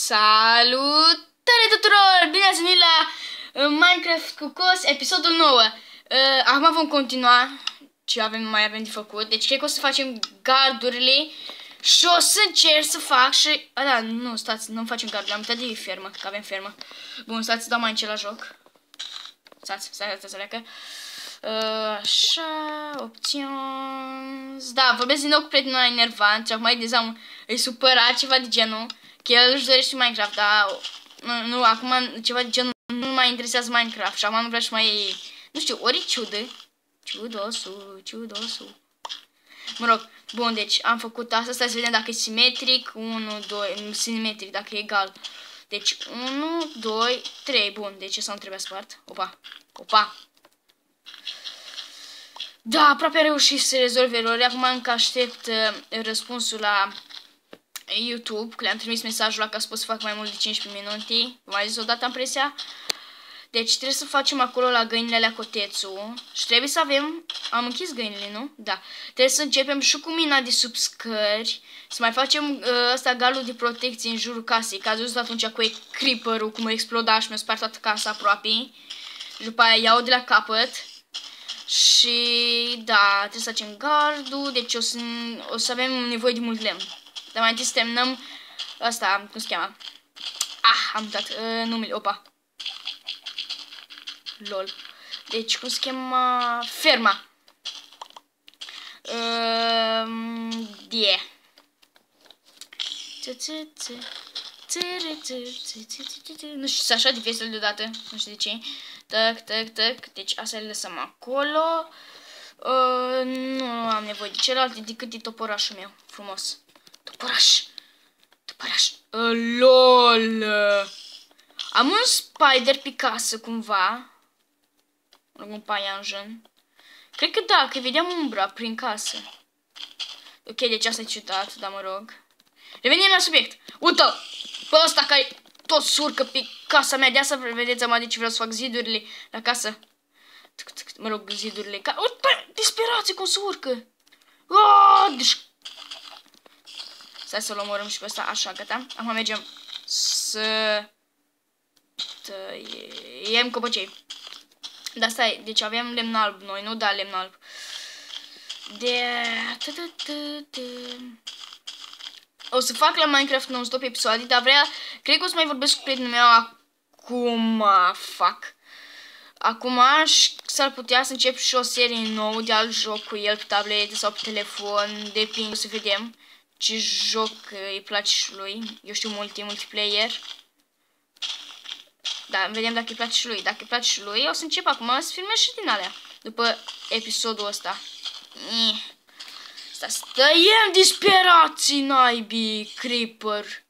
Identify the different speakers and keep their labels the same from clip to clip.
Speaker 1: Salutare tuturor! Bine ați venit la Minecraft cu Cos, episodul 9. Acum vom continua ce mai avem de făcut. Deci cred că o să facem gardurile și o să încerc să fac și... da, nu, stați, nu facem gardurile, am uitat de fermă, că avem fermă. Bun, stați să dau mai încet la joc. Stați, să leacă. Așa, opțiuni. Da, vorbesc din nou cu prietenul enervant și acum e supărat, ceva de genul. Că el își dorește Minecraft, dar nu, acum ceva de genul nu mai interesează Minecraft și acum nu vrea să mai... Nu știu, ori ciudă. Ciudosul. Mă rog, bun, deci am făcut asta, stai să vedem dacă e simetric, 1, 2, simetric, dacă e egal. Deci 1, 2, 3, bun, deci ăsta nu trebuie spart. Opa. Da, aproape a reușit să rezolv erorile, acum încă aștept răspunsul la YouTube, că le-am trimis mesajul la că să pot să fac mai mult de 15 minute. V-am zis odată, am presia. Deci trebuie să facem acolo la găinile alea cotețul. Și trebuie să avem... Am închis găinile, nu? Da. Trebuie să începem și cu mina de sub scări. Să mai facem ăsta galul de protecție în jurul casei. Că ați văzut atunci cu creeper-ul, cum a explodat și mi-a spart toată casa aproape. Și după aia iau de la capăt. Și da, trebuie să facem gardul. Deci o să avem nevoie de mult lemn. Dar mai întâi să terminăm asta, cum se cheamă? Am uitat numele, opa. Lol. Deci, cum se cheamă? Ferma. Nu știu, așa de vesel deodată. Nu știu de ce. Tac. Deci, asta le lăsăm acolo. Nu am nevoie de celelalte decât de toporașul meu. Frumos. Toporaș. LOL. Am un spider pe casă cumva. Un paianjen. Cred că da, că vedeam umbra prin casă. Ok, deci asta e ciudat, dar mă rog. Revenim la subiect. Uite-l pe ăsta care tot surcă pe casa mea. De asta vedeți am de ce vreau să fac zidurile la casă. Mă rog, zidurile. Uite, disperație cum surcă. Deci... Stai să-l omorâm și pe ăsta. Așa, gata. Acum mergem să tăiem copăcei. Dar stai, deci avem lemn alb noi, nu? Da, lemn alb. O să fac la Minecraft non-stop episoade, dar cred că o să mai vorbesc cu prietenul meu acum fac. Acum s-ar putea să încep și o serie nouă de alt joc cu el pe tabletă sau pe telefon, depinde, să vedem ce joc îi place și lui. Eu știu multiplayer. Da, vedem dacă îi place și lui. Dacă îi place și lui, o să încep acum să filmez și din alea. După episodul ăsta. Să stăiem disperații, naibii, creeper.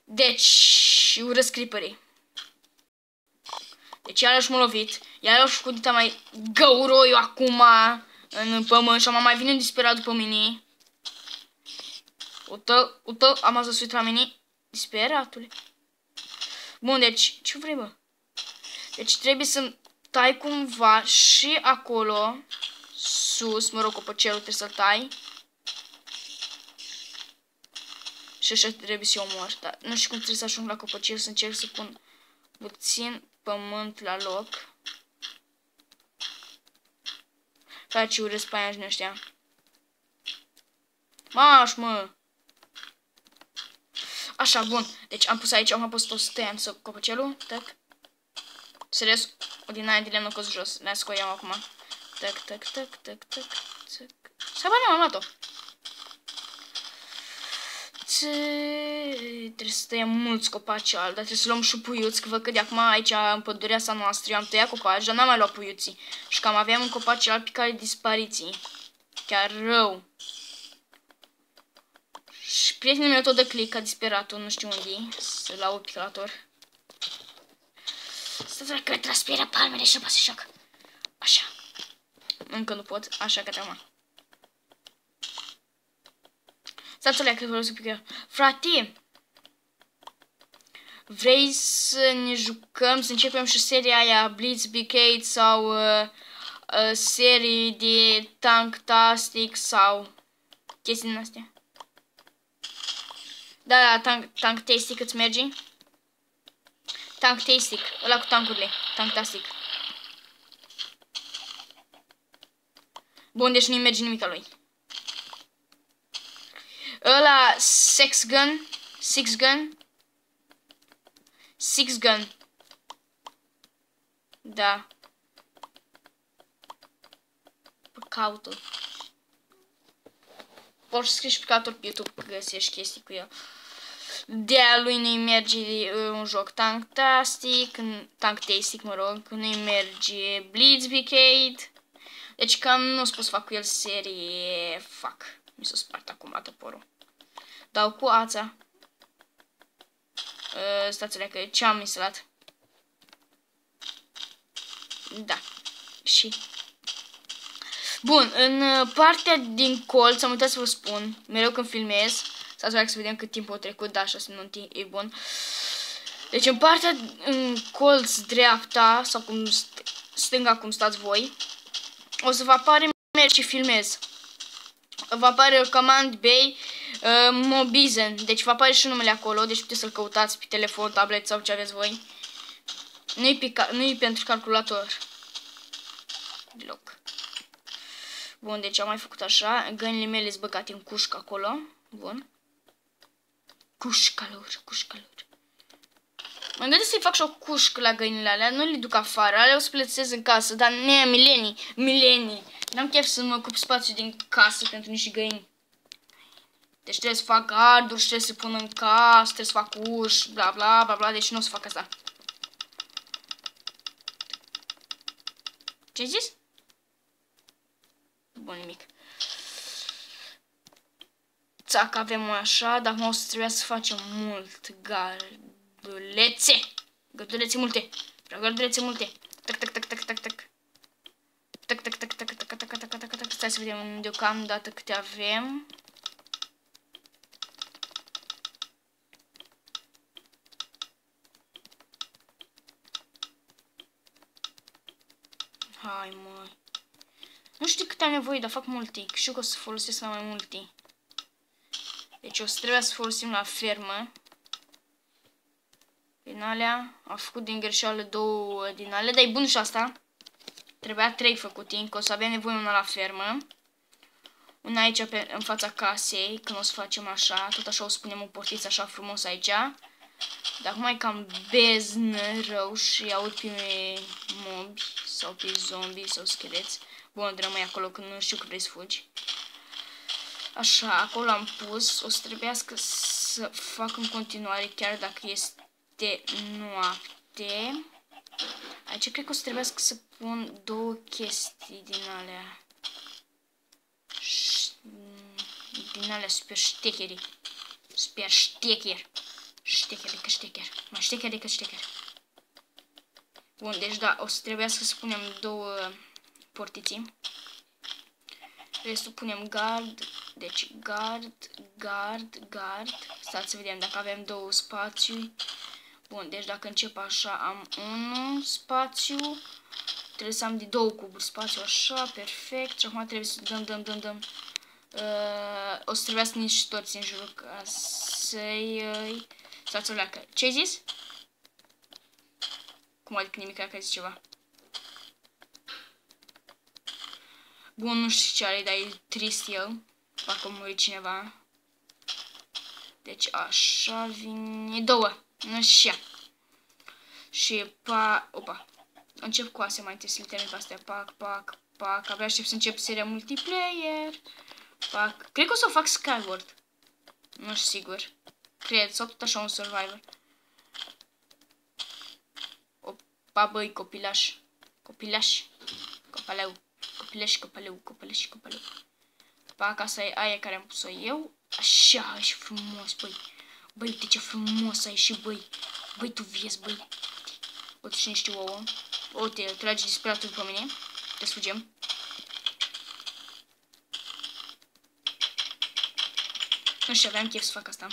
Speaker 1: Deci, urăsc creeperii. Deci iarăși m-a lovit. Iarăși cu dita mai găuroiu acum în pământ și am mai vine disperat după mine. Uite, am ajuns să uit la mine. Disperatule. Bun, deci, ce vrei, bă? Deci trebuie să tai cumva și acolo, sus, mă rog, copăcelul trebuie să-l tai. Și așa trebuie să-i omor, dar nu știu cum trebuie să ajung la copăcel, să încerc să pun puțin pământ la loc. Faci urăsc pe aia ăștia. Mă! Așa, bun. Deci am pus aici, am pus tot să tăiam copăcelul. Tac. Serios, o din aia de lemn a cos jos. Le scoiam acum. Tac. Saba, nu, am luat-o. Trebuie să tăiem mulți copaci, dar trebuie să luăm și puiuți, că văd că de acum aici în pădurea asta noastră eu am tăiat copaci, dar n-am mai luat puiuții. Și cam aveam un copac alt pe care dispariții. Chiar rău. Și prietenul meu tot dă click, ca disperatul, nu știu unde să-l aud pe calator. Stai că transpiră palmele și apasă șoc. Așa. Încă nu pot, așa că te-am. Stați-o că vreau să pică. Frate, vrei să ne jucăm, să începem și seria aia Blitz Brigade sau serii de Tanktastic sau chestii din astea? Da, tank tastic îți merge? Tank tastic, ăla cu tankurile. Tanktastic. Bun, deci nu-i merge nimic lui. Ăla six gun. Da. Caută. Poți să scrii și pe caută pe YouTube că găsești chestii cu el. De-a lui nu-i merge un joc Tanktastic, mă rog, nu-i merge Blitz Brigade. Deci cam nu o să pot să fac cu el serie. Fuck. Mi s-a spart acum tăporul. Dau cu ața. Stați-o că ce am instalat? Da. Și... Bun, în partea din colț, am uitat să vă spun, mereu când filmez, să vedem cât timp a trecut, da, 6 minute, e bun. Deci în partea în colț dreapta, sau cum stânga cum stați voi, o să vă apare merg și filmez. Vă apare Command Bay Mobizen, deci vă apare și numele acolo, deci puteți să-l căutați pe telefon, tablet sau ce aveți voi. Nu-i pentru calculator. Deloc. Bun, deci am mai făcut așa. Găinile mele sunt băgate în cușcă acolo. Bun. Cușca lor. Mă gândesc să-i fac și o cușcă la găinile alea. Nu le duc afară. Alea o să plătesc în casă. Dar ne, milenii. N-am chef să mă ocup spațiu din casă pentru niște găini. Deci trebuie să fac garduri, trebuie să pun în casă, trebuie să fac uși, bla bla bla bla. Deci nu o să fac asta. Ce-ai zis? Bun, nimic. Țac, avem așa, dar acum o să trebuia să facem mult gardulețe. Gardulețe multe. Vreau gardulețe multe. Tac, tac, tac, tac, tac, tac. Tac, tac, tac, tac, tac, tac, tac, tac, tac, tac. Stai să vedem deocamdată câte avem. Hai, măi. Nu știu câte am nevoie, dar fac multe. Știu că o să folosesc la mai multe. Deci o să trebuie să folosim la fermă. Din alea. Am făcut din greșeală 2 din alea. Dar e bun și asta. Trebuia 3 făcute. Că o să avem nevoie una la fermă. Una aici în fața casei. Când o să facem așa. Tot așa o să punem o portiță așa frumos aici. Dar acum e cam beznă rău și aud pe mobi. Sau pe zombi sau scheleți. Bun, rămâi acolo când nu știu că vrei să fugi. Așa, acolo am pus. O să trebuiască să fac în continuare, chiar dacă este noapte. Aici cred că o să trebuiască să pun 2 chestii din alea. Din alea super ștecheri. Super ștecher. Ștecher. Mai ștecher. Bun, deci da, o să trebuiască să punem 2 portiții. Restul punem gard. Deci gard. Stați să vedem dacă avem 2 spații. Bun, deci dacă încep așa am 1 spațiu. Trebuie să am de 2 cuburi spațiu așa, perfect. Și acum trebuie să dăm. O să trebuiască nici toți în jurul casei. Stați o leacă. Ce ai zis? Cum adică nimic, că ai zis ceva? Bun, nu știu ce are, dar e trist el. Parcă muri cineva. Deci așa vine 2. Așa. Și opa. Încep cu astea mai întâi să le termin pe astea. Pac. Abia aștept să încep seria multiplayer. Pac. Cred că o să o fac Skyward. Nu știu sigur. Cred. Sau tot așa un survivor. Opa, băi, copilaș. Copaleu. Copaleș. Pac, asta e aia care am pus-o eu. Așa, și frumos, băi. Băi, uite ce frumos a ieșit, băi. Băi, tu vezi, băi. Uite și niște ouă. Uite, trage disperatul după mine. Te sfugem. Nu știu, aveam chef să fac asta.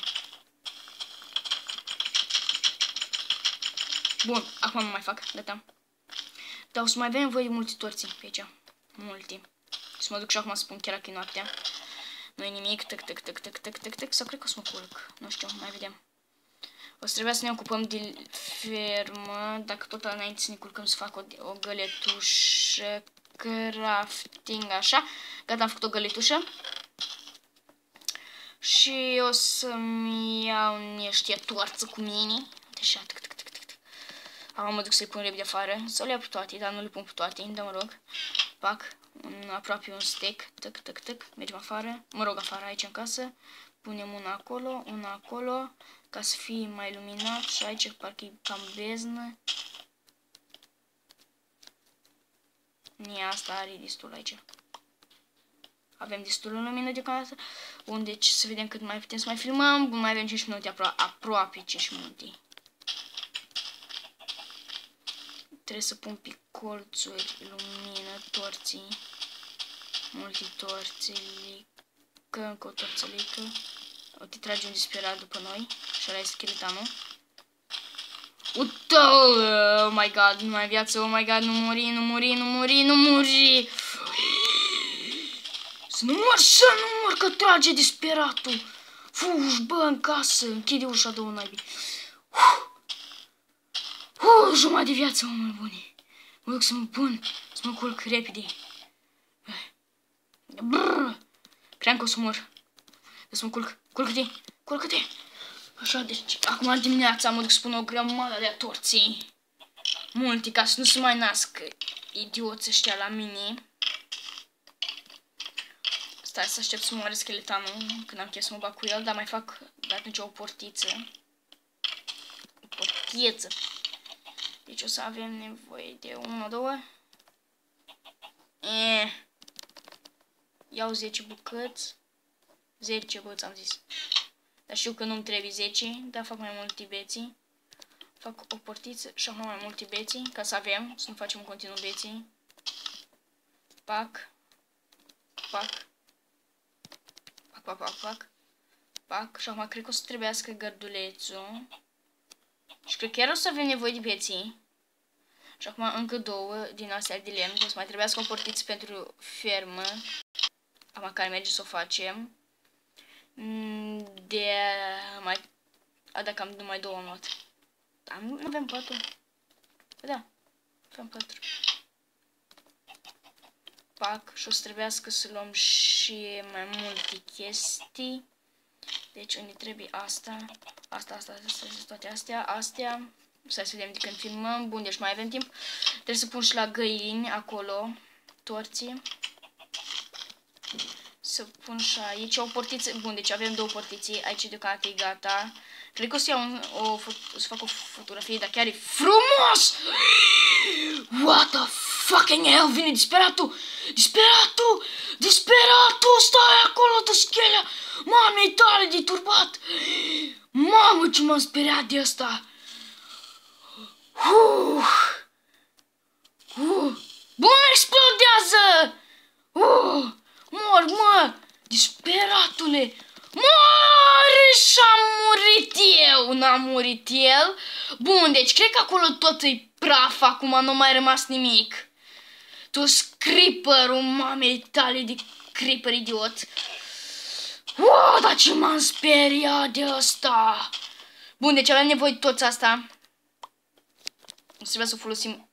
Speaker 1: Bun, acum nu mai fac, gata. Dar o să mai avem nevoie de multe torții pe aici. Multe. Să mă duc și acum să spun chiar că e noaptea. Nu e nimic, tăc, sau cred că o să mă culc. Nu știu, mai vedem. O să trebuia să ne ocupăm de fermă, dacă tot înainte să ne culcăm să fac o găletușă, crafting, așa. Gata, am făcut o găletușă. Și o să-mi iau niște toarță cu mine. Așa, acum mă duc să-i pun repede afară. Să le iau pe toate, dar nu le pun pe toate, dar mă rog. Pac, aproape un steak, mergem afară. Mă rog, afară, aici în casă. Punem una acolo, ca să fie mai luminat. Și aici parcă e cam beznă. Nie, asta are destul aici. Avem destul în lumină deocamdată. Bun, deci să vedem cât mai putem să mai filmăm. Bun, mai avem 5 minute, aproape 5 minute. Trebuie să pun pe colțuri lumină, torții. Multe torțelică, încă o torțelică. O te trage un disperat după noi. Și ăla e scheletanul. Uite! Oh my god, nu mai viață, oh my god, nu muri! Să nu mor, că trage disperatul. Fugi, bă, în casă, închide ușa, două naibii. Jumătate de viață, omul bune. Mă duc să mă pun, să mă culc repede. Cream că o să mor. Să mă culc, culcă-te. Așa, deci, acum dimineața mă duc să pun o grămadă de torții. Multe, ca să nu se mai nasc idioți ăștia la mine. Stai să aștept să moare scheletanul când am chef să mă bag cu el, dar mai fac de atunci o portiță. O portiță. Deci o să avem nevoie de 1-2. Iau 10 bucăți. 10 bucăți am zis. Dar știu că nu-mi trebuie 10, dar fac mai multe beții. Fac o portiță și acum mai multe beții, ca să avem, să nu facem în continuu beții. Pac. Și acum cred că o să trebuiască gărdulețul. Și cred că chiar o să avem nevoie de beții. Și acum încă 2 din astea de lemn. O să mai trebuiască o portiță pentru fermă. Acum care merge să o facem. Dacă am numai 2 am luat. Nu avem 4. Da, avem 4. Pac, și o să trebuiască să luăm și mai multe chestii. Deci unde trebuie asta, toate astea. Să vedem de când filmăm. Bun, deci mai avem timp. Trebuie să pun și la găini acolo torții. Să pun și aici o portiță. Bun, deci avem 2 portiții. Aici deocamdată e gata. Cred că o să iau să fac o fotografie, dar chiar e frumos! What the fucking hell, vine disperatul! Disperatul! Stai acolo, tășchelea! Mamei tale de turbat! Mamă, ce m-am speriat de asta! Bun, explodează! Mor, mă! Disperatule! Moare și-am murit eu! N-am murit el? Bun, deci cred că acolo tot e praf, acum nu mai rămas nimic. Tu creeper-ul mamei tale de creeper idiot. Dar ce m-am speriat de asta! Bun, deci avem nevoie de toți asta. O să trebuie să o folosim.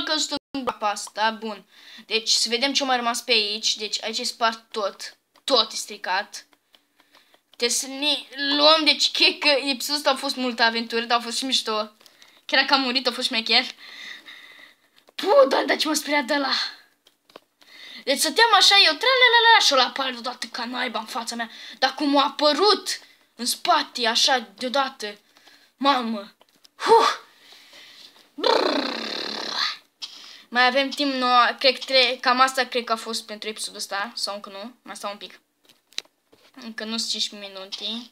Speaker 1: Că stă în groapa asta. Bun. Deci să vedem ce a mai rămas pe aici. Deci aici e spart tot. Tot e stricat. Trebuie să ne luăm. Deci cred că episodul ăsta a fost multă aventură, dar a fost și mișto. Chiar dacă am murit, a fost șmecher. Dar ce m-a speriat de ăla. Deci stăteam așa eu, tralalala, și ăla apare deodată ca naiba în fața mea. Dar cum a apărut în spate, așa, deodată. Mamă. Mai avem timp nouă, cam asta cred că a fost pentru episodul ăsta, sau încă nu, mai stau un pic. Încă nu sunt 5 minute.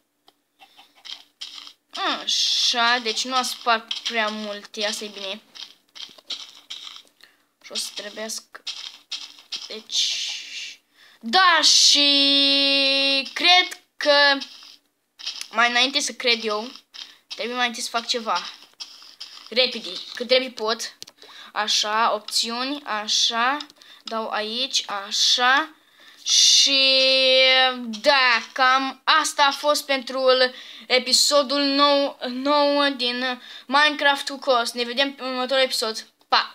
Speaker 1: Așa, deci nu a spart prea multe, asta e bine. Și o să trebuiască... Deci... Da, și... Cred că... Mai înainte să cred eu, trebuie mai întâi să fac ceva. Repede, cât trebuie pot. Așa, opțiuni, așa. Dau aici, așa. Și da, cam asta a fost pentru episodul nou din Minecraft cu Cos. Ne vedem în următorul episod. Pa!